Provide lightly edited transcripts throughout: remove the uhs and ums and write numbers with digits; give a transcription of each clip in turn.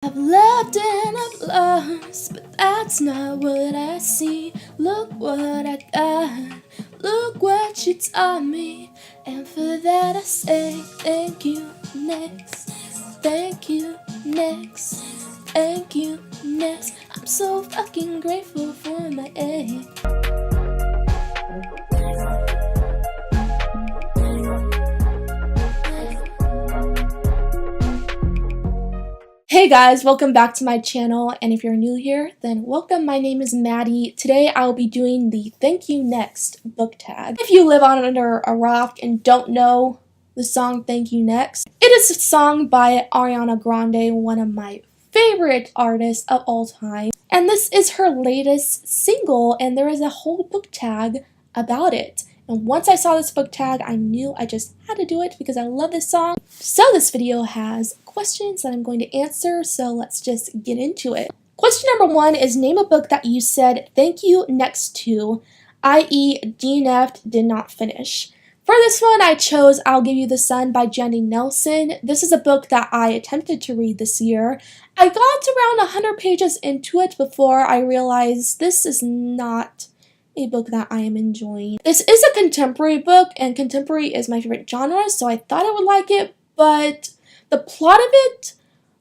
I've loved and I've lost, but that's not what I see. Look what I got, look what you taught me. And for that I say thank you, next. Thank you, next. Thank you, next. I'm so fucking grateful for my egg. Hey guys, welcome back to my channel, and if you're new here, then welcome. My name is Maddie. Today I will be doing the Thank You Next book tag. If you live under a rock and don't know the song Thank You Next, it is a song by Ariana Grande, one of my favorite artists of all time. And this is her latest single, and there is a whole book tag about it. And once I saw this book tag, I knew I just had to do it because I love this song. So this video has questions that I'm going to answer, so let's just get into it. Question number 1 is name a book that you said thank you next to, i.e. DNF'd, did not finish. For this one, I chose I'll Give You the Sun by Jenny Nelson. This is a book that I attempted to read this year. I got around 100 pages into it before I realized this is not a book that I am enjoying. This is a contemporary book, and contemporary is my favorite genre, so I thought I would like it, but the plot of it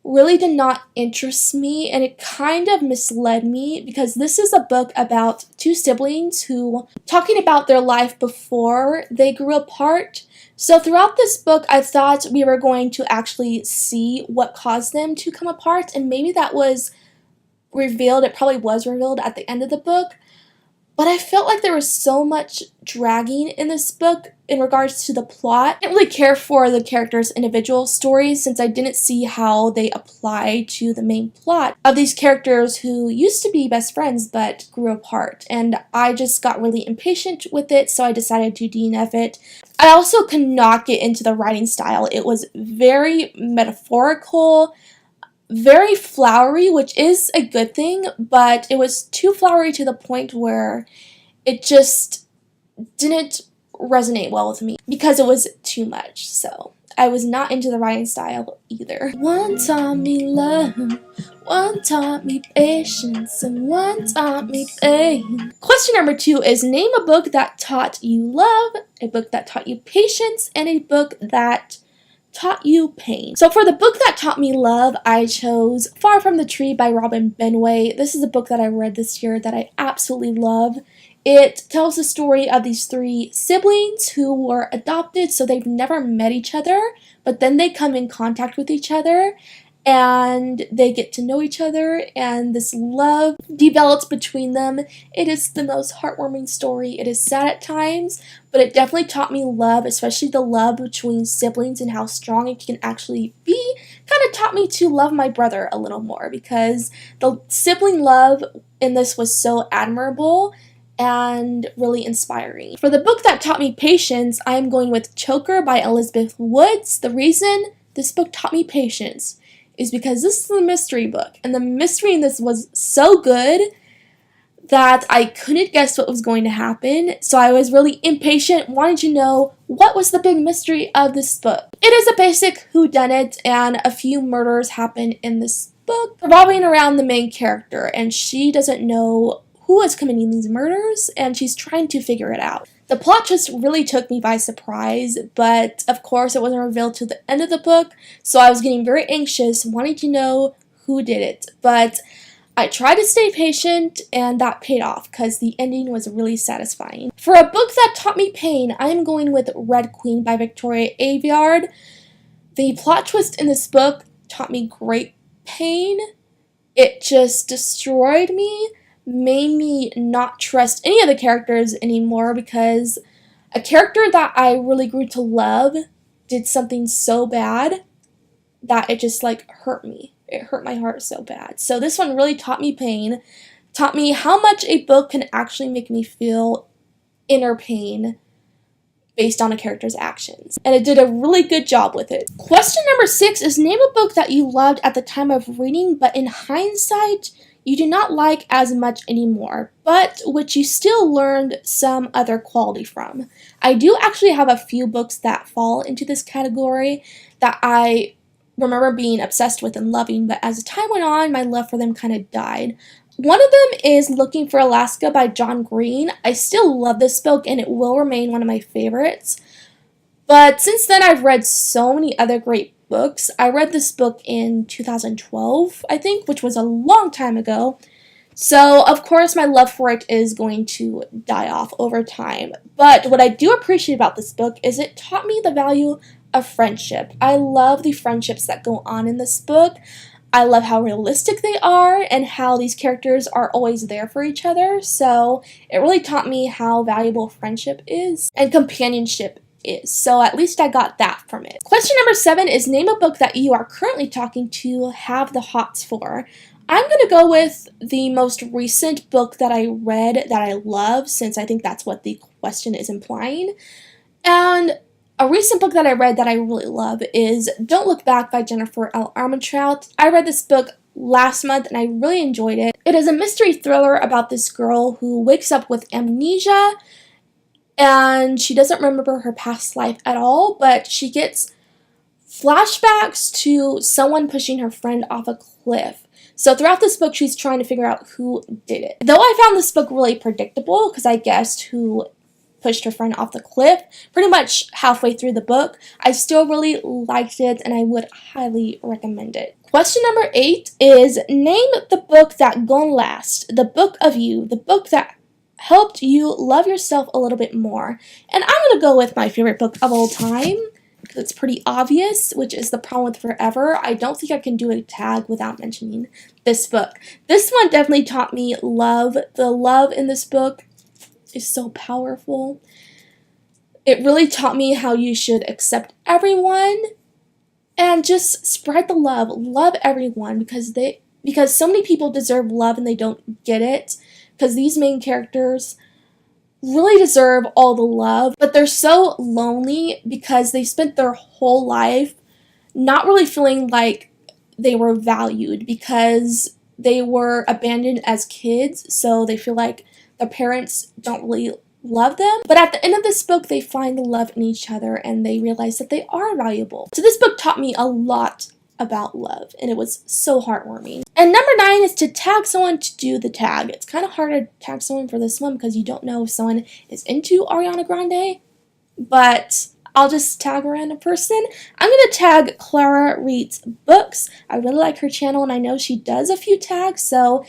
really did not interest me, and it kind of misled me because this is a book about two siblings who talking about their life before they grew apart. So throughout this book, I thought we were going to actually see what caused them to come apart, and maybe that was revealed. It probably was revealed at the end of the book. But I felt like there was so much dragging in this book in regards to the plot. I didn't really care for the characters' individual stories since I didn't see how they apply to the main plot of these characters who used to be best friends but grew apart. And I just got really impatient with it, so I decided to DNF it. I also could not get into the writing style. It was very metaphorical, very flowery, which is a good thing, but it was too flowery to the point where it just didn't resonate well with me because it was too much. So I was not into the writing style either. One taught me love, one taught me patience, and one taught me pain. Question number 2 is name a book that taught you love, a book that taught you patience, and a book that taught you pain. So for the book that taught me love, I chose Far From the Tree by Robin Benway. This is a book that I read this year that I absolutely love. It tells the story of these 3 siblings who were adopted, so they've never met each other, but then they come in contact with each other and they get to know each other, and this love develops between them. It is the most heartwarming story. It is sad at times, but it definitely taught me love, especially the love between siblings and how strong it can actually be. Kind of taught me to love my brother a little more because the sibling love in this was so admirable and really inspiring. For the book that taught me patience, I am going with Choker by Elizabeth Woods. The reason this book taught me patience is because this is a mystery book, and the mystery in this was so good that I couldn't guess what was going to happen, so I was really impatient, wanting to know what was the big mystery of this book. It is a basic whodunit, and a few murders happen in this book revolving around the main character, and she doesn't know who is committing these murders, and she's trying to figure it out. The plot just really took me by surprise, but of course it wasn't revealed to the end of the book, so I was getting very anxious, wanting to know who did it. But I tried to stay patient, and that paid off because the ending was really satisfying. For a book that taught me pain, I am going with Red Queen by Victoria Aveyard. The plot twist in this book taught me great pain. It just destroyed me, made me not trust any of the characters anymore because a character that I really grew to love did something so bad that it just hurt me. It hurt my heart so bad. So this one really taught me pain, taught me how much a book can actually make me feel inner pain based on a character's actions. And it did a really good job with it. Question number 6 is name a book that you loved at the time of reading, but in hindsight, you do not like as much anymore, but which you still learned some other quality from. I do actually have a few books that fall into this category that I remember being obsessed with and loving, but as time went on, my love for them kind of died. One of them is Looking for Alaska by John Green. I still love this book, and it will remain one of my favorites. But since then, I've read so many other great books. I read this book in 2012, I think, which was a long time ago. So, of course, my love for it is going to die off over time. But what I do appreciate about this book is it taught me the value of friendship. I love the friendships that go on in this book. I love how realistic they are and how these characters are always there for each other. So, it really taught me how valuable friendship is and companionship is. So at least I got that from it. Question number 7 is name a book that you are currently talking to have the hots for. I'm going to go with the most recent book that I read that I love, since I think that's what the question is implying. And a recent book that I read that I really love is Don't Look Back by Jennifer L. Armentrout. I read this book last month and I really enjoyed it. It is a mystery thriller about this girl who wakes up with amnesia and she doesn't remember her past life at all, but she gets flashbacks to someone pushing her friend off a cliff. So throughout this book, she's trying to figure out who did it. Though I found this book really predictable, because I guessed who pushed her friend off the cliff pretty much halfway through the book, I still really liked it and I would highly recommend it. Question number 8 is name the book that gone last, the book of you, the book that helped you love yourself a little bit more. And I'm going to go with my favorite book of all time, because it's pretty obvious, which is The Problem with Forever. I don't think I can do a tag without mentioning this book. This one definitely taught me love. The love in this book is so powerful. It really taught me how you should accept everyone and just spread the love. Love everyone, because so many people deserve love and they don't get it. Because these main characters really deserve all the love, but they're so lonely because they spent their whole life not really feeling like they were valued because they were abandoned as kids, so they feel like their parents don't really love them. But at the end of this book, they find the love in each other and they realize that they are valuable. So this book taught me a lot about love, and it was so heartwarming. And number 9 is to tag someone to do the tag. It's kind of hard to tag someone for this one because you don't know if someone is into Ariana Grande, but I'll just tag a random person. I'm going to tag Clara Reads Books. I really like her channel and I know she does a few tags, so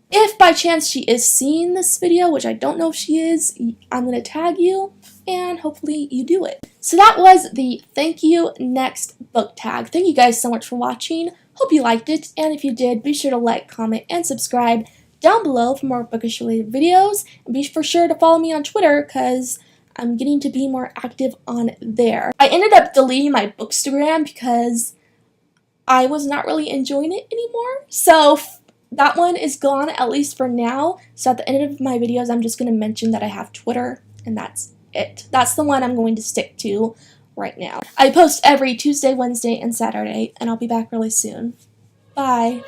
if by chance she is seeing this video, which I don't know if she is, I'm going to tag you and hopefully you do it. So that was the Thank You Next book tag. Thank you guys so much for watching. Hope you liked it, and if you did, be sure to like, comment, and subscribe down below for more bookish related videos. And be for sure to follow me on Twitter because I'm getting to be more active on there. I ended up deleting my Bookstagram because I was not really enjoying it anymore. So that one is gone, at least for now. So at the end of my videos, I'm just going to mention that I have Twitter, and that's it. That's the one I'm going to stick to right now. I post every Tuesday, Wednesday, and Saturday, and I'll be back really soon. Bye.